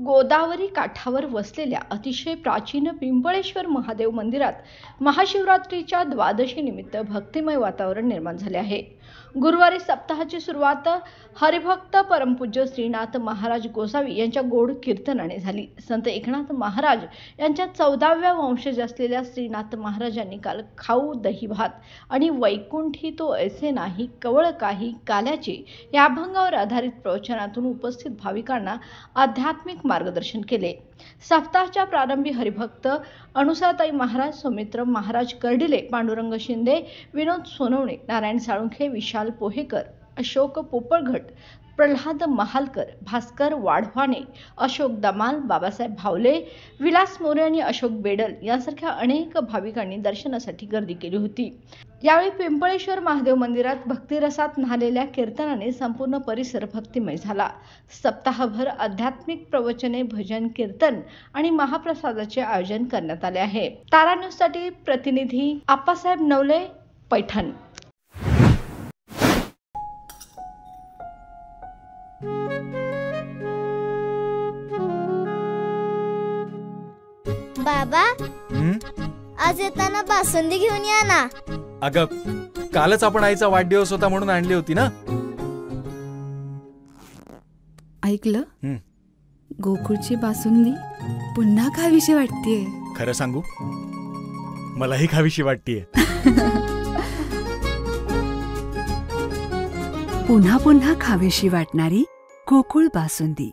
गोदावरी काठावर वसलेल्या अतिशय प्राचीन पिंपळेश्वर महादेव मंदिरात महाशिवरात्रीच्या द्वादशी निमित्त भक्तिमय वातावरण निर्माण झाले आहे। गुरुवारी सप्ताहाची सुरुवात हरिभक्त परमपूज्य श्रीनाथ महाराज गोसावी यांच्या गोड कीर्तनाने झाली। संत एकनाथ महाराज यांच्या 14व्या वंशज असलेल्या श्रीनाथ महाराजांनी काल खाऊ दही भात आणि वैकुंठी तो ऐसे नाही कवळ काही काल्याचे या अभंगावर आधारित प्रवचनातून उपस्थित भाविकांना आध्यात्मिक मार्गदर्शन केले। सप्ताहाच्या प्रारंभी हरिभक्त अनुसाताई महाराज, सौमित्र महाराज कर्डिले, पांडुरंग शिंदे, विनोद सोनवणे, नारायण साळुंखे, विशाल पोहेकर, अशोक पोपळघट, प्रल्हाद महालकर, भास्कर वाढवाने, अशोक दमाल, बाबासाहेब भावले, विलास मोरे आणि अशोक बेडल यांसारख्या अनेक भाविकांनी दर्शनासाठी गर्दी केली होती। यावेळी पिंपळेश्वर महादेव मंदिरात भक्तिरसात न्हालेल्या कीर्तनाने संपूर्ण परिसर भक्तिमय झाला। सप्ताहभर आध्यात्मिक प्रवचने, भजन, कीर्तन आणि महाप्रसादाचे आयोजन करण्यात आले आहे। तारा न्यूजसाठी प्रतिनिधी आप्पासाहेब नवले, पैठण। बाबा, आज येताना बासुंदी घेऊन या ना। अगं, कालच आपण आईचा वाढदिवस होता म्हणून आणली होती ना। ऐकलं, गोकुळची बासुंदी पुन्हा खावीशी वाटतेय। खरं सांगू, मलाही खावीशी वाटतेय। पुन्हा पुन्हा खावीशी वाटणारी गोकुळ बासुंदी।